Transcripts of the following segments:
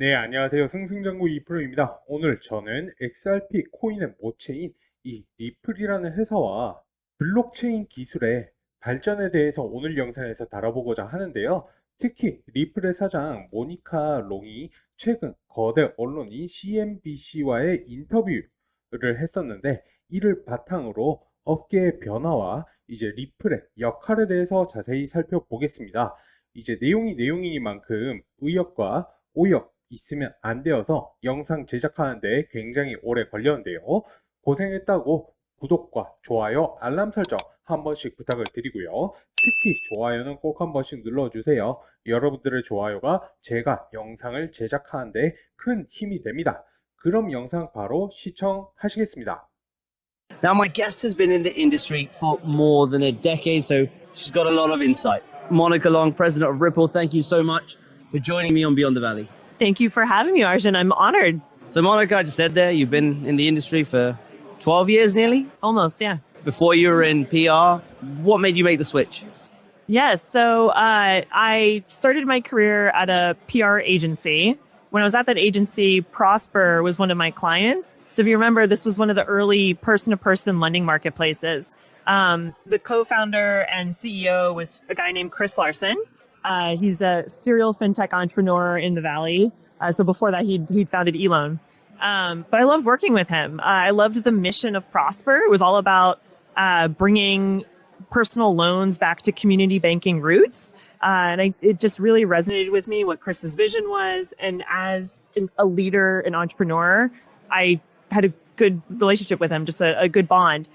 네, 안녕하세요. 승승장구 2프로입니다. 오늘 저는 XRP 코인의 모체인 이 리플이라는 회사와 블록체인 기술의 발전에 대해서 오늘 영상에서 다뤄보고자 하는데요. 특히 리플의 사장 모니카 롱이 최근 거대 언론인 CNBC와의 인터뷰를 했었는데, 이를 바탕으로 업계의 변화와 이제 리플의 역할에 대해서 자세히 살펴보겠습니다. 이제 내용이 내용이니만큼 의역과 오역 있으면 안 되어서 영상 제작하는데 굉장히 오래 걸렸는데요. 고생했다고 구독과 좋아요, 알람 설정 한 번씩 부탁을 드리고요. 특히 좋아요는 꼭 한 번씩 눌러주세요. 여러분들의 좋아요가 제가 영상을 제작하는데 큰 힘이 됩니다. 그럼 영상 바로 시청하시겠습니다. Now, my guest has been in the industry for more than a decade, so she's got a lot of insight. Monica Long, president of Ripple, thank you so much for joining me on Beyond the Valley. Thank you for having me, Arjun. I'm honored. So, Monica, I just said there, you've been in the industry for 12 years nearly. Almost, yeah. Before you were in PR, what made you make the switch? Yes. So I started my career at a PR agency. When I was at that agency, Prosper was one of my clients. So if you remember, this was one of the early person-to-person lending marketplaces. The co-founder and CEO was a guy named Chris Larson. He's a serial fintech entrepreneur in the Valley. So before that, he'd founded eLoan. But I loved working with him. I loved the mission of Prosper. It was all about bringing personal loans back to community banking roots. It just really resonated with me what Chris's vision was. And as a leader, an entrepreneur, I had a good relationship with him, just a good bond.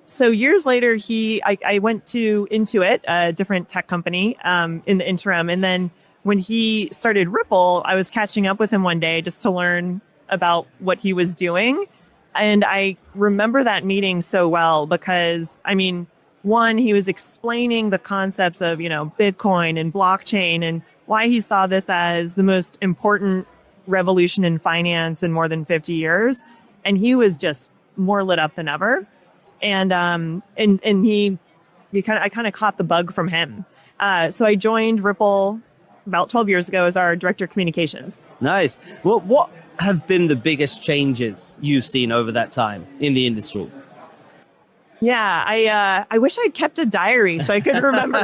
So years later, I went to Intuit, a different tech company, in the interim. And then when he started Ripple, I was catching up with him one day just to learn about what he was doing. And I remember that meeting so well because, I mean, one, he was explaining the concepts of, Bitcoin and blockchain and why he saw this as the most important revolution in finance in more than 50 years. And he was just more lit up than ever. And I kind of caught the bug from him. So I joined Ripple about 12 years ago as our director of communications. Nice. Well, what have been the biggest changes you've seen over that time in the industry? Yeah, I wish I'd kept a diary so I could remember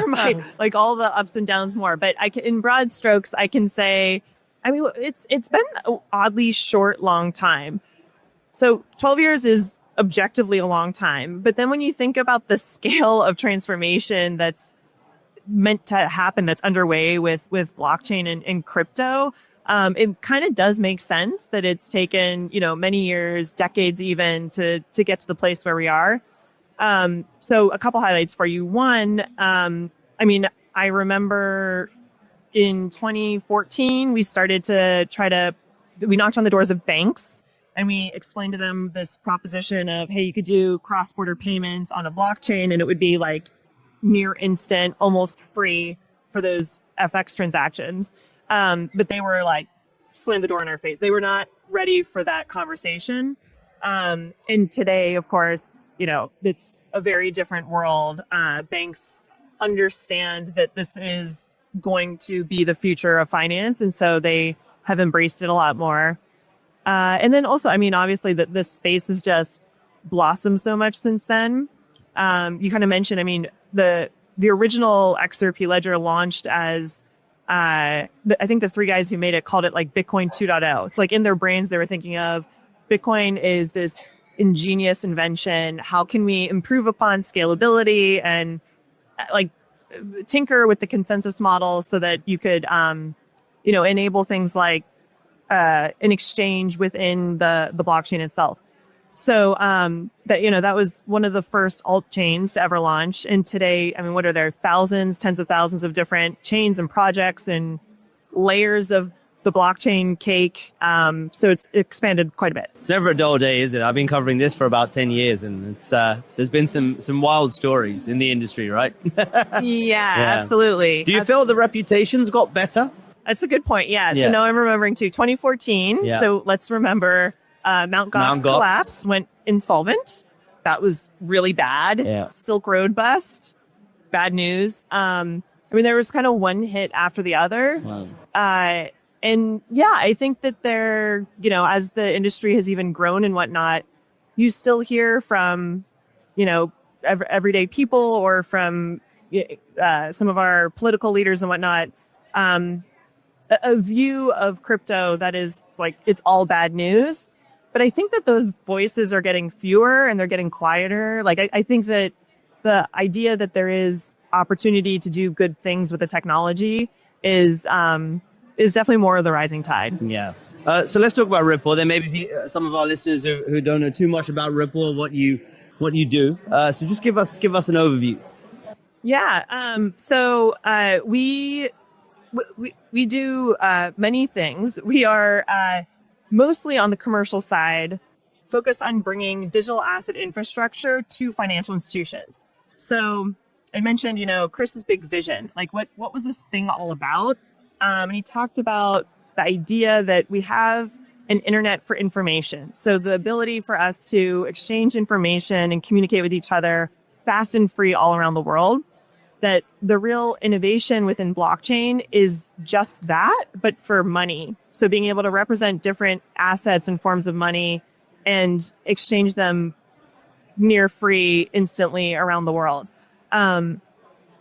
all the ups and downs more. But in broad strokes, I can say, it's been an oddly short, long time. So 12 years is objectively a long time. But then when you think about the scale of transformation that's meant to happen, that's underway with blockchain and crypto, it kind of does make sense that it's taken, many years, decades even to get to the place where we are. So a couple highlights for you. One, I remember in 2014, we started to we knocked on the doors of banks and we explained to them this proposition of, hey, you could do cross-border payments on a blockchain and it would be like near instant, almost free for those FX transactions. But they were like slammed the door in our face. They were not ready for that conversation. And today, of course, it's a very different world. Banks understand that this is going to be the future of finance. And so they have embraced it a lot more. And then also, obviously that this space has just blossomed so much since then. You kind of mentioned, the original XRP ledger launched as, I think the three guys who made it called it like Bitcoin 2.0. So like in their brains, they were thinking of Bitcoin is this ingenious invention. How can we improve upon scalability and tinker with the consensus model so that you could, enable things like an exchange within the blockchain itself. So that was one of the first alt chains to ever launch. And today, what are there? Thousands, tens of thousands of different chains and projects and layers of the blockchain cake. So it's expanded quite a bit. It's never a dull day, is it? I've been covering this for about 10 years and it's there's been some wild stories in the industry, right? Yeah, absolutely. Do you feel the reputation's got better? That's a good point. Yeah. So now I'm remembering too, 2014. Yeah. So let's remember Mt. Gox collapsed, went insolvent. That was really bad. Yeah. Silk Road bust. Bad news. There was kind of one hit after the other. Wow. And yeah, I think that they're, as the industry has even grown and whatnot, you still hear from, everyday people or from some of our political leaders and whatnot, a view of crypto that is like, it's all bad news. But I think that those voices are getting fewer and they're getting quieter. Like, I think that the idea that there is opportunity to do good things with the technology is definitely more of the rising tide. Yeah. So let's talk about Ripple. There may be some of our listeners who don't know too much about Ripple or what you do. So just give us an overview. Yeah. So we do many things. We are mostly on the commercial side, focused on bringing digital asset infrastructure to financial institutions. So I mentioned, Chris's big vision. Like, what was this thing all about? And he talked about the idea that we have an internet for information. So the ability for us to exchange information and communicate with each other fast and free all around the world. That the real innovation within blockchain is just that, but for money. So being able to represent different assets and forms of money and exchange them near free instantly around the world.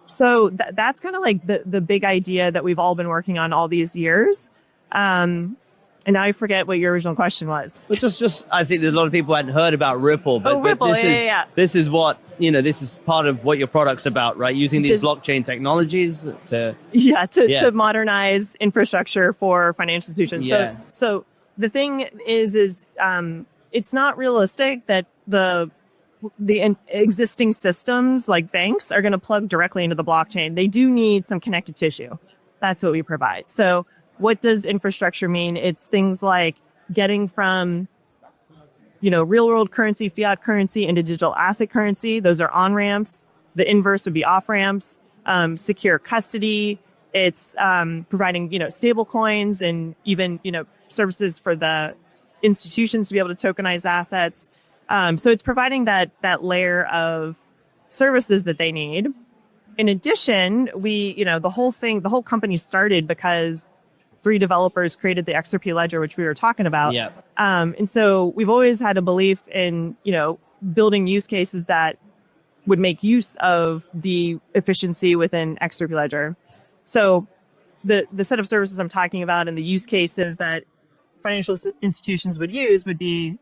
So that's kind of like the big idea that we've all been working on all these years. And now I forget what your original question was. But just I think there's a lot of people hadn't heard about Ripple. But, Ripple, but yeah. This is what, this is part of what your product's about, right? Using these blockchain technologies to modernize infrastructure for financial institutions. Yeah. So the thing is it's not realistic that the existing systems like banks are going to plug directly into the blockchain. They do need some connective tissue. That's what we provide. So what does infrastructure mean? It's things like getting from, real world currency, fiat currency into digital asset currency. Those are on ramps. The inverse would be off ramps. Secure custody. It's providing, stable coins and even, services for the institutions to be able to tokenize assets. So it's providing that layer of services that they need. In addition, the whole company started because 3 developers created the Xrp ledger, which we were talking about. Yeah. And so we've always had a belief in, building use cases that would make use of the efficiency within Xrp ledger. So the set of services I'm talking about and the use cases that financial institutions would use would be,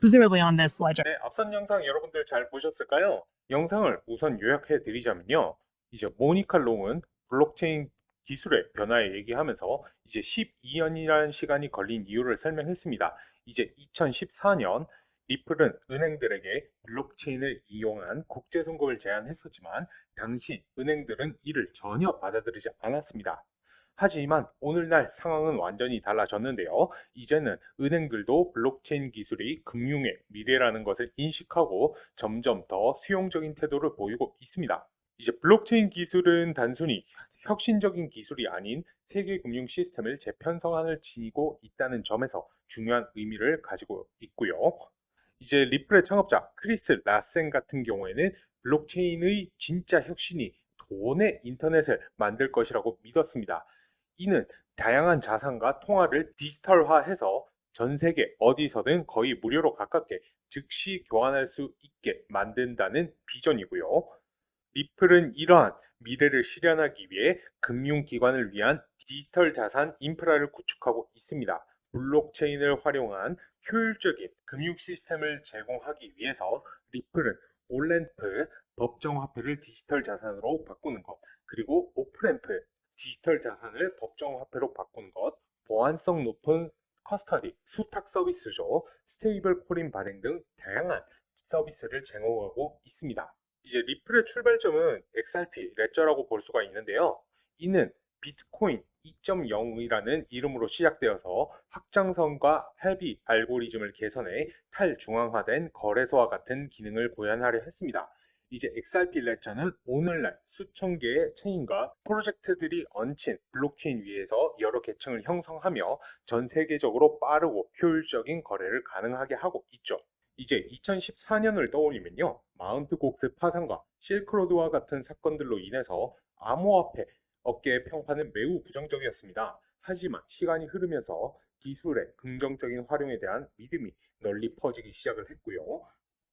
presumably on this ledger. 네, 앞선 영상 여러분들 잘 보셨을까요? 영상을 우선 요약해 드리자면요. 이제 모니카 롱은 블록체인 기술의 변화에 얘기하면서 이제 12년이라는 시간이 걸린 이유를 설명했습니다. 이제 2014년 리플은 은행들에게 블록체인을 이용한 국제 송금을 제안했었지만 당시 은행들은 이를 전혀 받아들이지 않았습니다. 하지만 오늘날 상황은 완전히 달라졌는데요. 이제는 은행들도 블록체인 기술이 금융의 미래라는 것을 인식하고 점점 더 수용적인 태도를 보이고 있습니다. 이제 블록체인 기술은 단순히 혁신적인 기술이 아닌 세계 금융 시스템을 재편성하는 지니고 있다는 점에서 중요한 의미를 가지고 있고요. 이제 리플의 창업자 크리스 라센 같은 경우에는 블록체인의 진짜 혁신이 돈의 인터넷을 만들 것이라고 믿었습니다. 이는 다양한 자산과 통화를 디지털화해서 전 세계 어디서든 거의 무료로 가깝게 즉시 교환할 수 있게 만든다는 비전이고요. 리플은 이러한 미래를 실현하기 위해 금융기관을 위한 디지털 자산 인프라를 구축하고 있습니다. 블록체인을 활용한 효율적인 금융 시스템을 제공하기 위해서 리플은 온램프 법정화폐를 디지털 자산으로 바꾸는 것, 그리고 오프램프 디지털 자산을 법정화폐로 바꾸는 것, 보안성 높은 커스터디, 수탁 서비스죠. 스테이블 코인 발행 등 다양한 서비스를 제공하고 있습니다. 이제 리플의 출발점은 XRP 레저라고 볼 수가 있는데요. 이는 비트코인 2.0이라는 이름으로 시작되어서 확장성과 헤비 알고리즘을 개선해 탈중앙화된 거래소와 같은 기능을 구현하려 했습니다. 이제 XRP 레저는 오늘날 수천 개의 체인과 프로젝트들이 얹힌 블록체인 위에서 여러 계층을 형성하며 전 세계적으로 빠르고 효율적인 거래를 가능하게 하고 있죠. 이제 2014년을 떠올리면요. 마운트 곡스 파산과 실크로드와 같은 사건들로 인해서 암호화폐 업계의 평판은 매우 부정적이었습니다. 하지만 시간이 흐르면서 기술의 긍정적인 활용에 대한 믿음이 널리 퍼지기 시작을 했고요.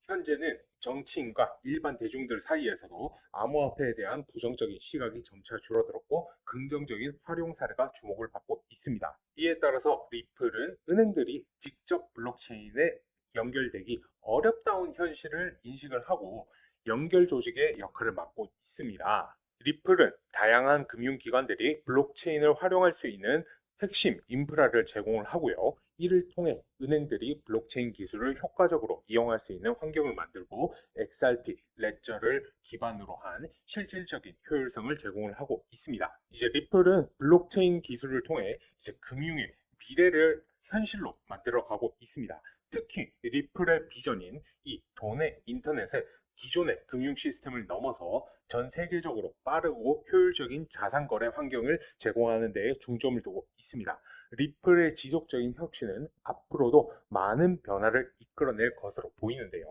현재는 정치인과 일반 대중들 사이에서도 암호화폐에 대한 부정적인 시각이 점차 줄어들었고 긍정적인 활용 사례가 주목을 받고 있습니다. 이에 따라서 리플은 은행들이 직접 블록체인에 연결되기 어렵다는 현실을 인식을 하고 연결 조직의 역할을 맡고 있습니다. 리플은 다양한 금융기관들이 블록체인을 활용할 수 있는 핵심 인프라를 제공을 하고요. 이를 통해 은행들이 블록체인 기술을 효과적으로 이용할 수 있는 환경을 만들고 XRP, 레저를 기반으로 한 실질적인 효율성을 제공을 하고 있습니다. 이제 리플은 블록체인 기술을 통해 이제 금융의 미래를 현실로 만들어가고 있습니다. 특히 리플의 비전인 이 돈의 인터넷에 기존의 금융 시스템을 넘어서 전 세계적으로 빠르고 효율적인 자산 거래 환경을 제공하는 데에 중점을 두고 있습니다. 리플의 지속적인 혁신은 앞으로도 많은 변화를 이끌어낼 것으로 보이는데요.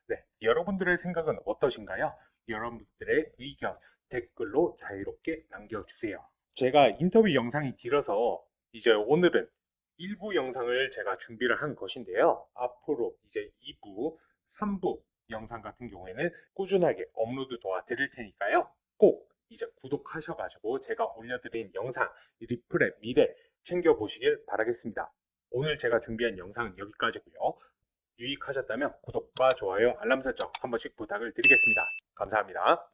네, 여러분들의 생각은 어떠신가요? 여러분들의 의견 댓글로 자유롭게 남겨주세요. 제가 인터뷰 영상이 길어서 이제 오늘은 1부 영상을 제가 준비를 한 것인데요. 앞으로 이제 2부, 3부 영상 같은 경우에는 꾸준하게 업로드 도와드릴 테니까요. 꼭 이제 구독하셔가지고 제가 올려드린 영상 리플의 미래 챙겨보시길 바라겠습니다. 오늘 제가 준비한 영상은 여기까지고요. 유익하셨다면 구독과 좋아요, 알람 설정 한 번씩 부탁을 드리겠습니다. 감사합니다.